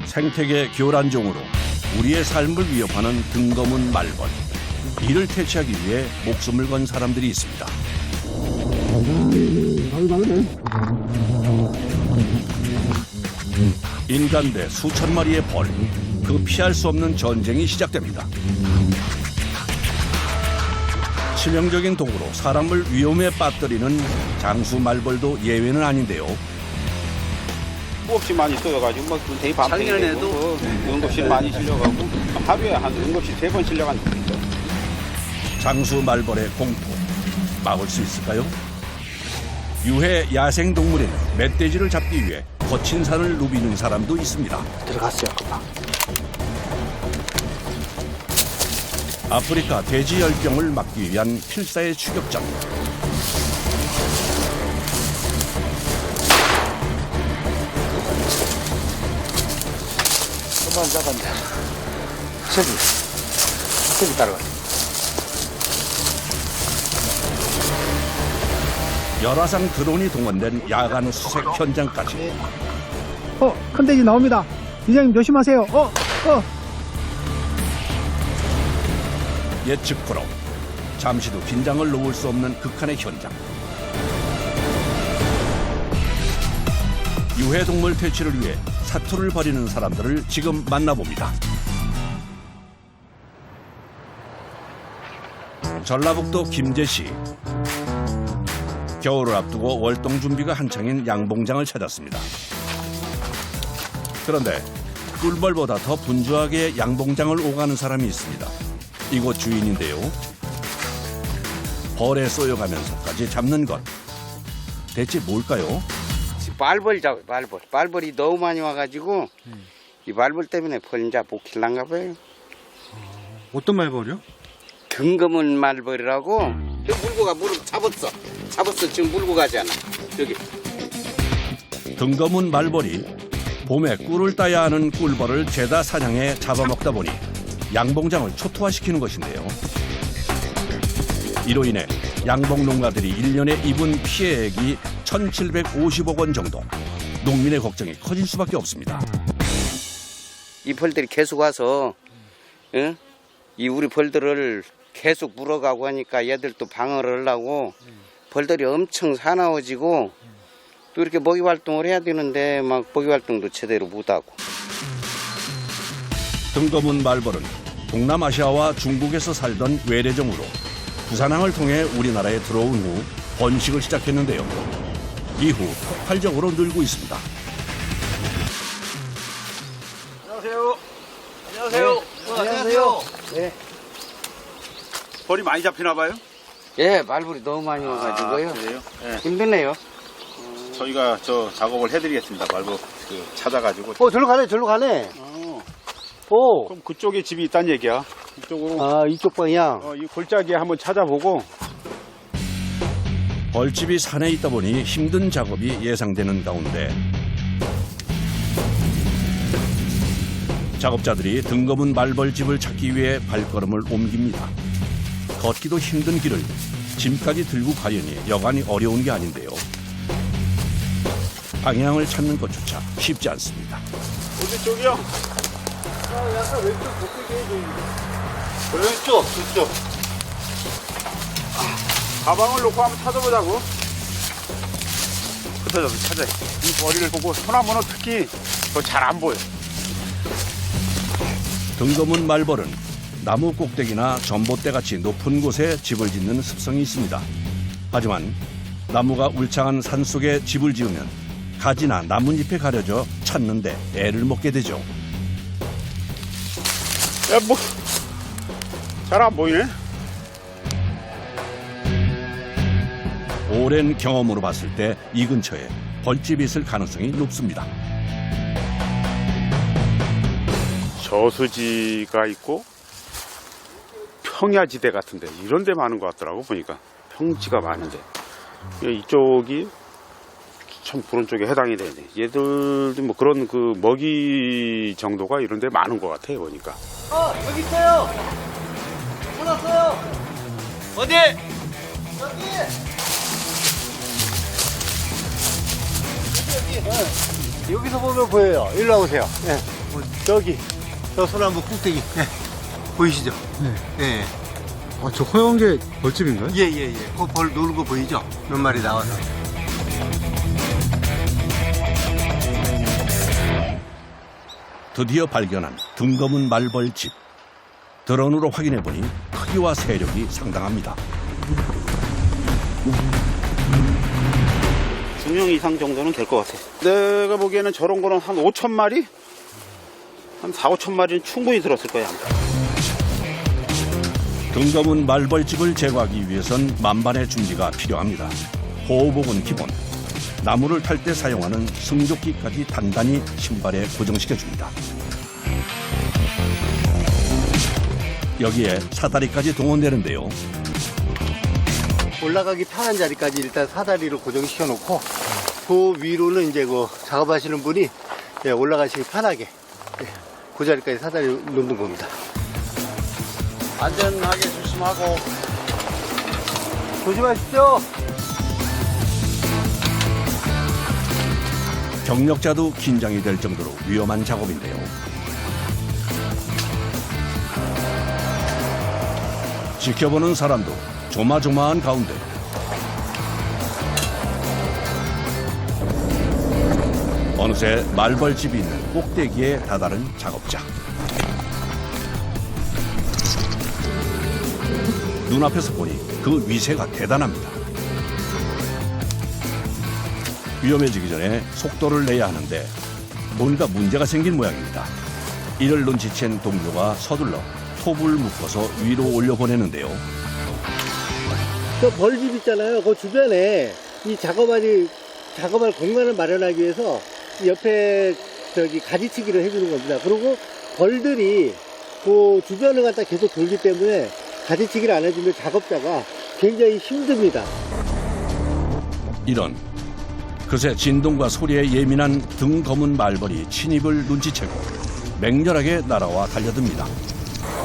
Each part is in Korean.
생태계 교란종으로 우리의 삶을 위협하는 등거문 말벌. 이를 퇴치하기 위해 목숨을 건 사람들이 있습니다. 인간 대 수천 마리의 벌, 그 피할 수 없는 전쟁이 시작됩니다. 치명적인 독으로 사람을 위험에 빠뜨리는 장수 말벌도 예외는 아닌데요. 수없이 많이 써가지고 막 되게 작년에도 응급실 많이 실려가고 하루에 한 응급실 3번 실려간 적이 있어요. 장수 말벌의 공포 막을 수 있을까요? 유해 야생 동물인 멧돼지를 잡기 위해 거친 산을 누비는 사람도 있습니다. 들어갔어요, 금방. 아프리카 돼지 열병을 막기 위한 필사의 추격전. 조금만 잡았는데. 저기 따라가. 열화상 드론이 동원된 야간 수색 현장까지. 큰 돼지 나옵니다. 이장님 조심하세요. 예측 불허. 잠시도 긴장을 놓을 수 없는 극한의 현장. 유해동물 퇴치를 위해 사투를 벌이는 사람들을 지금 만나봅니다. 전라북도 김제시. 겨울을 앞두고 월동 준비가 한창인 양봉장을 찾았습니다. 그런데 꿀벌보다 더 분주하게 양봉장을 오가는 사람이 있습니다. 이곳 주인인데요. 벌에 쏘여가면서까지 잡는 것. 대체 뭘까요? 말벌 잡아요, 말벌. 말벌이 너무 많이 와가지고 이 말벌 때문에 벌 이제 못 kilran가 봐요. 어떤 말벌이요? 등거문 말벌이라고. 여기 물고 가, 무릎 잡았어. 지금 물고 가잖아. 여기. 등거문 말벌이 봄에 꿀을 따야 하는 꿀벌을 죄다 사냥해 잡아먹다 보니 양봉장을 초토화시키는 것인데요. 이로 인해 양봉 농가들이 1년에 입은 피해액이 1,750억 원 정도. 농민의 걱정이 커질 수밖에 없습니다. 이 벌들이 계속 와서 이 우리 벌들을 계속 물어가고 하니까 얘들도 방어를 하려고 벌들이 엄청 사나워지고 또 이렇게 먹이 활동을 해야 되는데 막 먹이 활동도 제대로 못하고. 등거문 말벌은 동남아시아와 중국에서 살던 외래종으로 부산항을 통해 우리나라에 들어온 후 번식을 시작했는데요. 이후 폭발적으로 늘고 있습니다. 안녕하세요. 네. 벌이 많이 잡히나 봐요? 예, 말벌이 너무 많이 와가지고요. 그래요? 네. 힘드네요. 저희가 저 작업을 해드리겠습니다. 말벌 찾아가지고. 절로 가네. 그럼 그쪽에 집이 있다는 얘기야. 이쪽으로. 아, 이쪽 방향. 이 골짜기에 한번 찾아보고. 벌집이 산에 있다 보니 힘든 작업이 예상되는 가운데 작업자들이 등거문 말벌집을 찾기 위해 발걸음을 옮깁니다. 걷기도 힘든 길을 짐까지 들고 가려니 여간이 어려운 게 아닌데요. 방향을 찾는 것조차 쉽지 않습니다. 어디 쪽이요? 약간 왼쪽 걷게 해줘. 이쪽. 가방을 놓고 한번 찾아보자고. 흩어져서 찾아요. 이 머리를 보고 소나무는 특히 더 잘 안 보여. 등거문 말벌은 나무 꼭대기나 전봇대같이 높은 곳에 집을 짓는 습성이 있습니다. 하지만 나무가 울창한 산속에 집을 지으면 가지나 나뭇잎에 가려져 찾는데 애를 먹게 되죠. 야, 잘 안 보이네? 오랜 경험으로 봤을 때 이 근처에 벌집이 있을 가능성이 높습니다. 저수지가 있고 평야지대 같은데 이런 데 많은 것 같더라고 보니까. 평지가 많은데 이쪽이 참 그런 쪽에 해당이 되네. 얘들도 뭐 그런 그 먹이 정도가 이런 데 많은 것 같아요 보니까. 여기 있어요. 찾았어요. 어디? 여기서 보면 보여요. 일로 와보세요. 네. 저기, 저 소나무 꼭대기. 네. 보이시죠? 네. 저 허연 게 벌집인가요? 예, 예, 예. 그 벌 노는 거 보이죠? 몇 마리 나와서. 드디어 발견한 등검은 말벌집. 드론으로 확인해보니 크기와 세력이 상당합니다. 2명 이상 정도는 될 것 같아. 내가 보기에는 저런 거는 한 5천 마리? 한 4, 5천 마리는 충분히 들었을 거야. 등검은 말벌집을 제거하기 위해선 만반의 준비가 필요합니다. 호흡복은 기본, 나무를 탈 때 사용하는 승조기까지 단단히 신발에 고정시켜줍니다. 여기에 사다리까지 동원되는데요. 올라가기 편한 자리까지 일단 사다리를 고정시켜 놓고, 그 위로는 이제 그 작업하시는 분이 예, 올라가시기 편하게 예, 그 자리까지 사다리 놓는 겁니다. 안전하게 조심하고. 조심하십시오. 경력자도 긴장이 될 정도로 위험한 작업인데요. 지켜보는 사람도 조마조마한 가운데 어느새 말벌집이 있는 꼭대기에 다다른 작업자. 눈앞에서 보니 그 위세가 대단합니다. 위험해지기 전에 속도를 내야 하는데 뭔가 문제가 생긴 모양입니다. 이를 눈치챈 동료가 서둘러 톱을 묶어서 위로 올려보내는데요. 저 벌집 있잖아요. 그 주변에 이 작업할 공간을 마련하기 위해서 이 옆에 저기 가지치기를 해주는 겁니다. 그리고 벌들이 그 주변을 갖다 계속 돌기 때문에 가지치기를 안 해주면 작업자가 굉장히 힘듭니다. 이런 그새 진동과 소리에 예민한 등 검은 말벌이 침입을 눈치채고 맹렬하게 날아와 달려듭니다.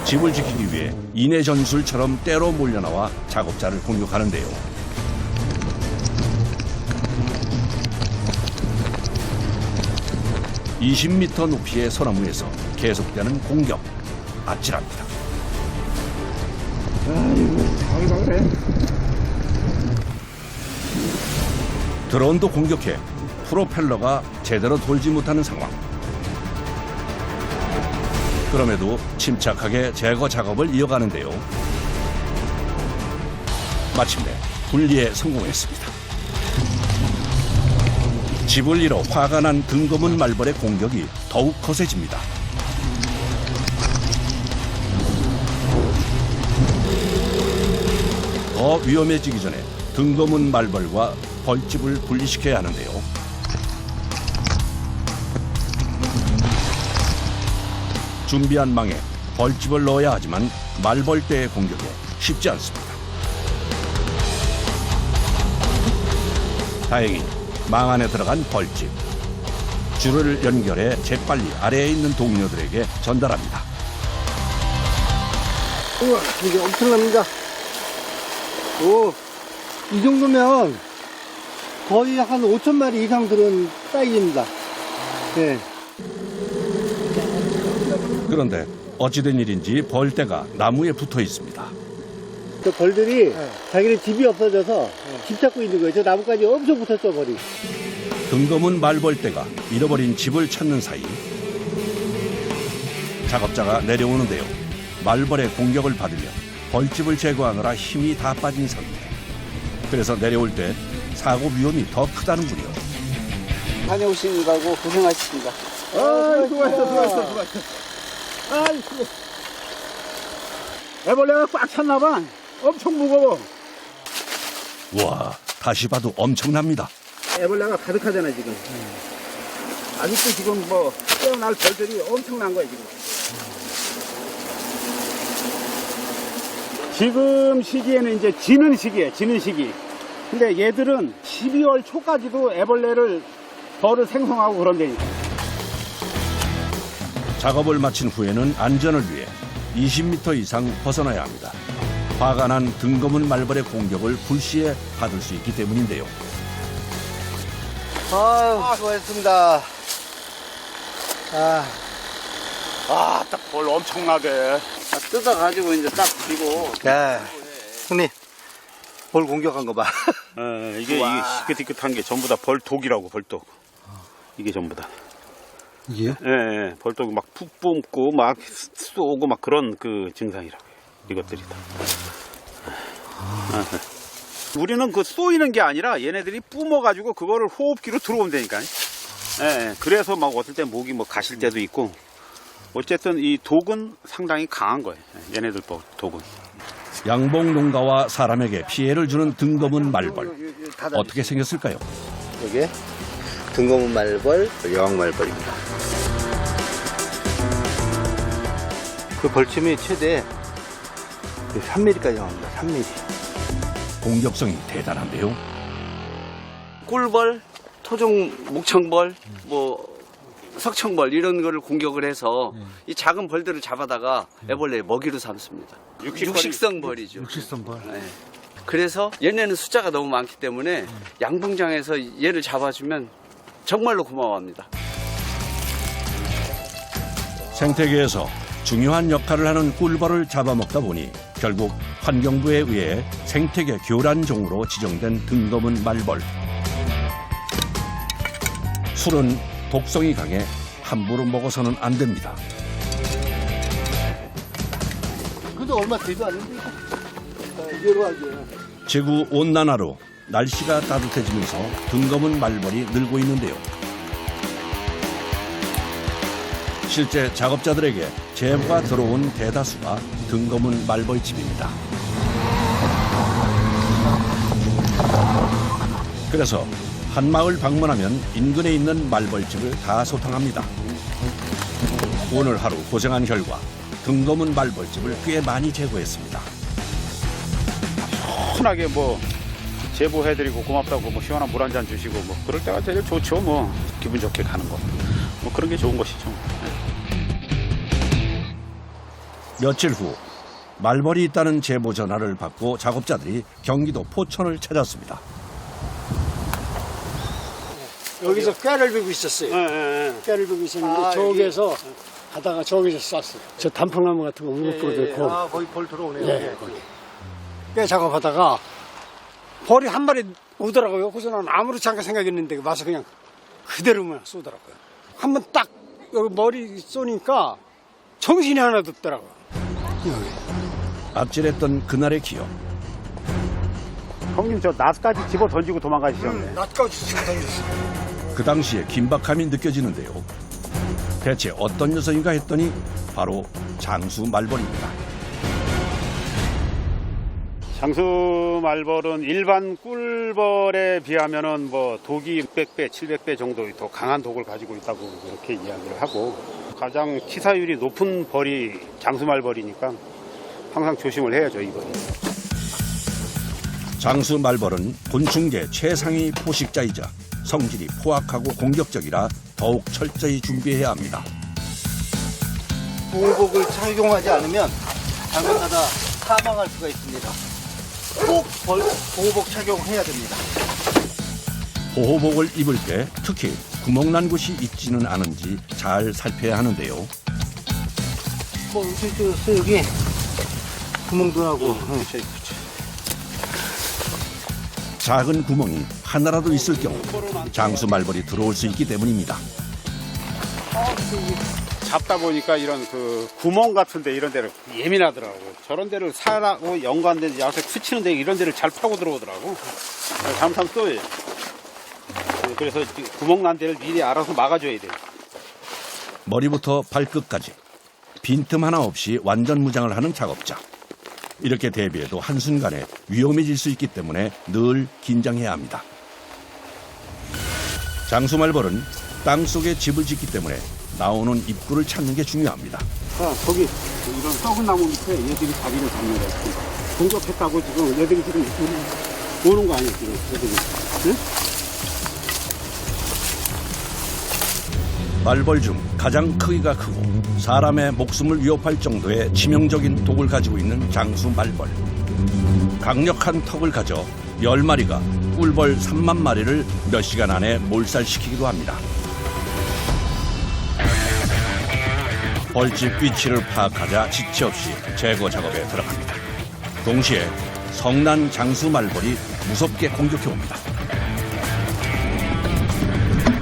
집을 지키기 위해 인해 전술처럼 때로 몰려나와 작업자를 공격하는데요. (20m) 높이의 소나무에서 계속되는 공격. 아찔합니다. 드론도 공격해 프로펠러가 제대로 돌지 못하는 상황. 그럼에도 침착하게 제거 작업을 이어가는데요. 마침내 분리에 성공했습니다. 집을 잃어 화가 난 등검은 말벌의 공격이 더욱 거세집니다. 더 위험해지기 전에 등검은 말벌과 벌집을 분리시켜야 하는데요. 준비한 망에 벌집을 넣어야 하지만 말벌떼의 공격에 쉽지 않습니다. 다행히 망 안에 들어간 벌집. 줄을 연결해 재빨리 아래에 있는 동료들에게 전달합니다. 우와, 이게 엄청납니다. 오, 이 정도면 거의 한 5천 마리 이상 들은 사이즈입니다. 네. 그런데 어찌된 일인지 벌떼가 나무에 붙어 있습니다. 저 벌들이 자기네 집이 없어져서 집 찾고 있는 거예요. 저 나무까지 엄청 붙었죠, 벌이. 등검은 말벌떼가 잃어버린 집을 찾는 사이 작업자가 내려오는데요. 말벌의 공격을 받으며 벌집을 제거하느라 힘이 다 빠진 상태. 그래서 내려올 때 사고 위험이 더 크다는군요. 다녀오신 거고 고생하셨습니다. 아, 수고했어. 아이고. 애벌레가 꽉 찼나봐. 엄청 무거워. 와, 다시 봐도 엄청납니다. 애벌레가 가득하잖아, 지금. 아직도 지금 뭐, 깨어날 벌들이 엄청난 거야, 지금. 지금 시기에는 이제 지는 시기예요, 지는 시기. 근데 얘들은 12월 초까지도 벌을 생성하고 그런다니까. 작업을 마친 후에는 안전을 위해 20m 이상 벗어나야 합니다. 화가 난 등검은 말벌의 공격을 불시에 받을 수 있기 때문인데요. 아유, 수고했습니다. 아, 아, 딱 벌 엄청나게. 뜯어가지고 이제 딱 그리고. 야, 형님, 벌 공격한 거 봐. 이게 희끗희끗한 게 전부 다 벌독이라고, 벌독. 이게 전부 다. 이게요? 예, 벌독이 막 푹 뿜고 막 쏘고 막 그런 그 증상이라고. 이것들이 다. 우리는 그 쏘이는 게 아니라 얘네들이 뿜어가지고 그거를 호흡기로 들어오면 되니까. 예, 그래서 막 어떨 때 목이 뭐 가실 때도 있고. 어쨌든 이 독은 상당히 강한 거예요. 얘네들 독은. 양봉 농가와 사람에게 피해를 주는 등검은 말벌. 어떻게 생겼을까요? 이게 등검은 말벌, 여왕 말벌입니다. 그 벌침이 최대 3mm까지 나옵니다. 3mm. 공격성이 대단한데요. 꿀벌, 토종 목청벌, 뭐 석청벌 이런 거를 공격을 해서 이 작은 벌들을 잡아다가 애벌레의 먹이로 삼습니다. 육식성 벌이죠. 육식성 벌. 네. 그래서 얘네는 숫자가 너무 많기 때문에 양봉장에서 얘를 잡아주면 정말로 고마워합니다. 생태계에서 중요한 역할을 하는 꿀벌을 잡아먹다 보니 결국 환경부에 의해 생태계 교란종으로 지정된 등검은 말벌. 술은 독성이 강해 함부로 먹어서는 안 됩니다. 그래도 얼마 되지 않는데 이대로 하죠. 지구 온난화로 날씨가 따뜻해지면서 등검은 말벌이 늘고 있는데요. 실제 작업자들에게 제보가 들어온 대다수가 등검은 말벌집입니다. 그래서 한 마을 방문하면 인근에 있는 말벌집을 다 소탕합니다. 오늘 하루 고생한 결과 등검은 말벌집을 꽤 많이 제거했습니다. 편하게 뭐 제보해드리고 고맙다고 뭐 시원한 물 한 잔 주시고 뭐 그럴 때가 제일 좋죠. 뭐 기분 좋게 가는 거. 뭐 그런 게 좋은 것이죠. 며칠 후 말벌이 있다는 제보 전화를 받고 작업자들이 경기도 포천을 찾았습니다. 여기서 꾀를 베고 있었어요. 꾀를 베고 있었는데 저기에서 하다가 저기서 쐈어요. 저 단풍나무 같은 거 우거부거 있고. 아, 거기 벌 들어오네요. 예, 거기. 꾀 작업하다가 벌이 한 마리 오더라고요. 그래서 난 아무렇지 않게 생각했는데 와서 그냥 그대로만 쏘더라고요. 한번 딱 여기 머리 쏘니까 정신이 하나도 없더라고요. 여기. 아찔했던 그날의 기억. 형님 저 낫까지 집어 던지고 도망가시셨네. 낫까지 지고 다녔어요. 그 당시에 긴박함이 느껴지는데요. 대체 어떤 녀석인가 했더니 바로 장수 말벌입니다. 장수 말벌은 일반 꿀벌에 비하면은 뭐 독이 600배, 700배 정도 더 강한 독을 가지고 있다고 그렇게 이야기를 하고 가장 치사율이 높은 벌이 장수 말벌이니까 항상 조심을 해야죠, 이 벌이. 장수 말벌은 곤충계 최상위 포식자이자 성질이 포악하고 공격적이라 더욱 철저히 준비해야 합니다. 보호복을 착용하지 않으면 당근마다 사망할 수가 있습니다. 꼭 보호복 착용해야 됩니다. 보호복을 입을 때 특히 구멍난 곳이 있지는 않은지 잘 살펴야 하는데요. 뭐 여기 구멍도 나고. 작은 구멍이 하나라도 있을 경우 장수 말벌이 들어올 수 있기 때문입니다. 잡다 보니까 이런 그 구멍 같은데 이런 데를 예민하더라고요. 저런 데를 사라고 연관된 야색 스치는 데 이런 데를 잘 파고 들어오더라고. 잘못하면 또 그래서 구멍 난 데를 미리 알아서 막아줘야 돼요. 머리부터 발끝까지 빈틈 하나 없이 완전 무장을 하는 작업자. 이렇게 대비해도 한순간에 위험해질 수 있기 때문에 늘 긴장해야 합니다. 장수 말벌은 땅속에 집을 짓기 때문에 나오는 입구를 찾는 게 중요합니다. 거기 이런 썩은 나무 밑에 얘들이 자리를 잡는 거예요. 공격했다고 지금 얘들이 지금 오는 거 아니에요, 지금 얘들이. 응? 말벌 중 가장 크기가 크고 사람의 목숨을 위협할 정도의 치명적인 독을 가지고 있는 장수 말벌. 강력한 턱을 가져 10마리가 꿀벌 3만 마리를 몇 시간 안에 몰살시키기도 합니다. 벌집 위치를 파악하자 지체 없이 제거 작업에 들어갑니다. 동시에 성난 장수 말벌이 무섭게 공격해옵니다.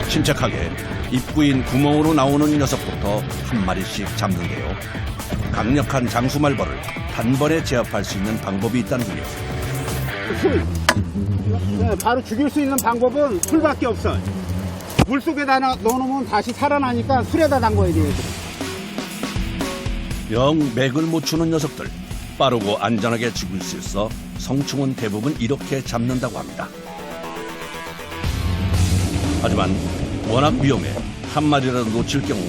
침착하게 입구인 구멍으로 나오는 녀석부터 한 마리씩 잡는데요. 강력한 장수 말벌을 단번에 제압할 수 있는 방법이 있다는군요. 네, 바로 죽일 수 있는 방법은 술밖에 없어. 물 속에다 넣어놓으면 다시 살아나니까 술에다 담궈야 돼요. 영 맥을 못 추는 녀석들, 빠르고 안전하게 죽일 수 있어 성충은 대부분 이렇게 잡는다고 합니다. 하지만 워낙 위험해 한 마리라도 놓칠 경우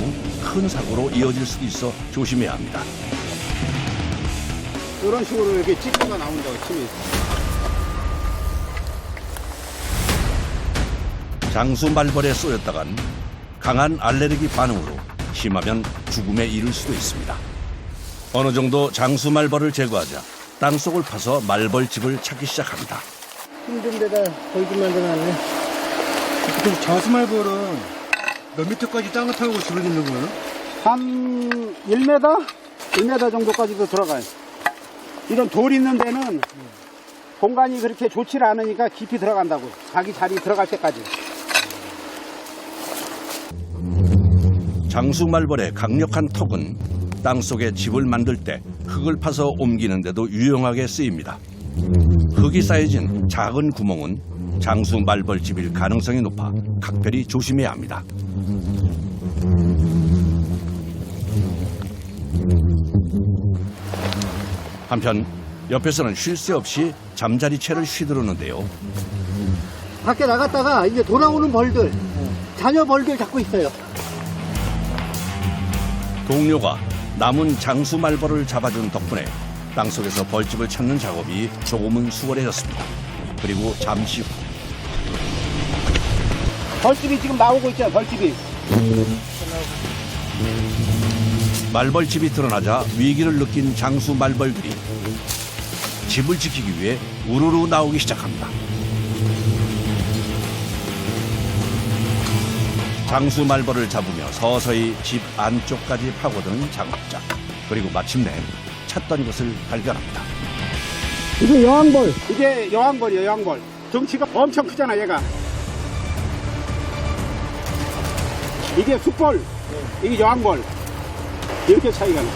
큰 사고로 이어질 수도 있어 조심해야 합니다. 이런 식으로 이렇게 찌꺼가 나온다고 치면. 장수 말벌에 쏘였다간 강한 알레르기 반응으로 심하면 죽음에 이를 수도 있습니다. 어느 정도 장수 말벌을 제거하자 땅속을 파서 말벌집을 찾기 시작합니다. 힘든 데다 벌집 만들어놨네. 그럼 장수말벌은 몇 미터까지 땅을 타고 집을 짓는 거예요? 한 1m? 1m 정도까지도 들어가요. 이런 돌 있는 데는 공간이 그렇게 좋지 않으니까 깊이 들어간다고. 자기 자리 들어갈 때까지. 장수 말벌의 강력한 턱은 땅속에 집을 만들 때 흙을 파서 옮기는 데도 유용하게 쓰입니다. 흙이 쌓여진 작은 구멍은 장수 말벌집일 가능성이 높아 각별히 조심해야 합니다. 한편 옆에서는 쉴 새 없이 잠자리채를 휘두르는데요. 밖에 나갔다가 이제 돌아오는 벌들, 자녀 벌들 잡고 있어요. 동료가 남은 장수 말벌을 잡아준 덕분에 땅속에서 벌집을 찾는 작업이 조금은 수월해졌습니다. 그리고 잠시 후 벌집이 지금 나오고 있잖아요, 벌집이. 말벌집이 드러나자 위기를 느낀 장수 말벌들이 집을 지키기 위해 우르르 나오기 시작합니다. 장수 말벌을 잡으며 서서히 집 안쪽까지 파고드는 작업자. 그리고 마침내 찾던 것을 발견합니다. 이게 여왕벌. 이게 여왕벌이에요, 여왕벌. 덩치가 엄청 크잖아, 얘가. 이게 숫벌, 이게 여왕벌. 이렇게 차이가 나.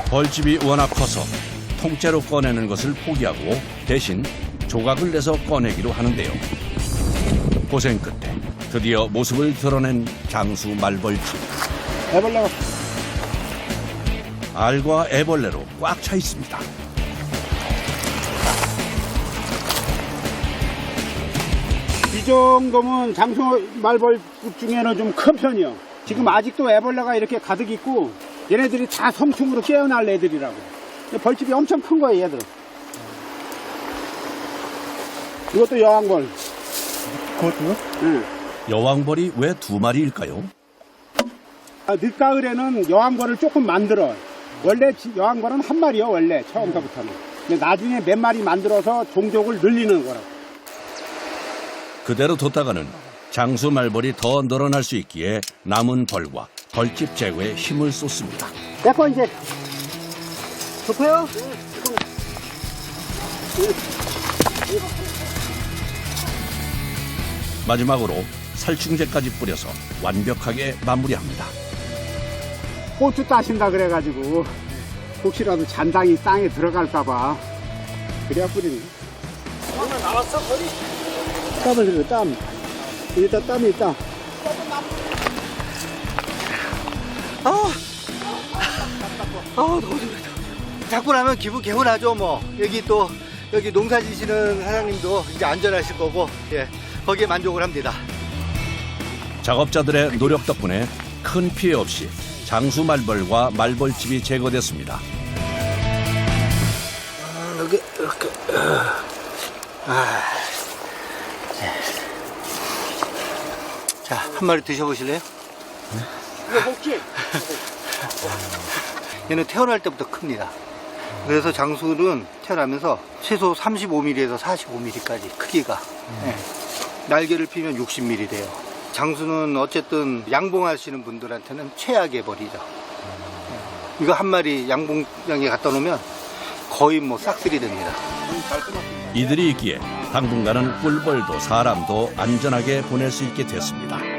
벌집이 워낙 커서 통째로 꺼내는 것을 포기하고 대신 조각을 내서 꺼내기로 하는데요. 고생 끝에 드디어 모습을 드러낸 장수 말벌집. 애벌레가 알과 애벌레로 꽉 차 있습니다. 이 정도면 장수 말벌 중에는 좀 큰 편이요. 지금 아직도 애벌레가 이렇게 가득 있고 얘네들이 다 성충으로 깨어날 애들이라고. 벌집이 엄청 큰 거예요, 얘들. 이것도 여왕벌. 그것도요? 응. 여왕벌이 왜 두 마리일까요? 늦가을에는 여왕벌을 조금 만들어. 원래 여왕벌은 한 마리요, 원래 처음부터는. 근데 나중에 몇 마리 만들어서 종족을 늘리는 거라고. 그대로 뒀다가는 장수 말벌이 더 늘어날 수 있기에 남은 벌과 벌집 제거에 힘을 쏟습니다. 내거 이제 급해요? 마지막으로 살충제까지 뿌려서 완벽하게 마무리합니다. 고추 따신다 그래가지고 혹시라도 잔당이 땅에 들어갈까봐 그래야 뿌리는 거야. 땀을 흘려, 땀. 여기다 땀이 있다. 너무 좋다. 잡고 나면 기분 개운하죠, 뭐. 여기 농사 지시는 사장님도 이제 안전하실 거고, 예. 거기에 만족을 합니다. 작업자들의 노력 덕분에 큰 피해 없이 장수 말벌과 말벌집이 제거됐습니다. 여기, 이렇게. 자, 한 마리 드셔보실래요? 이거 먹지? 얘는 태어날 때부터 큽니다. 그래서 장수는 태어나면서 최소 35mm에서 45mm까지 크기가. 예. 날개를 피면 60mm 돼요. 장수는 어쨌든 양봉하시는 분들한테는 최악의 벌이죠. 이거 한 마리 양봉장에 갖다 놓으면 거의 뭐 싹쓸이 됩니다. 이들이 있기에 당분간은 꿀벌도 사람도 안전하게 보낼 수 있게 됐습니다.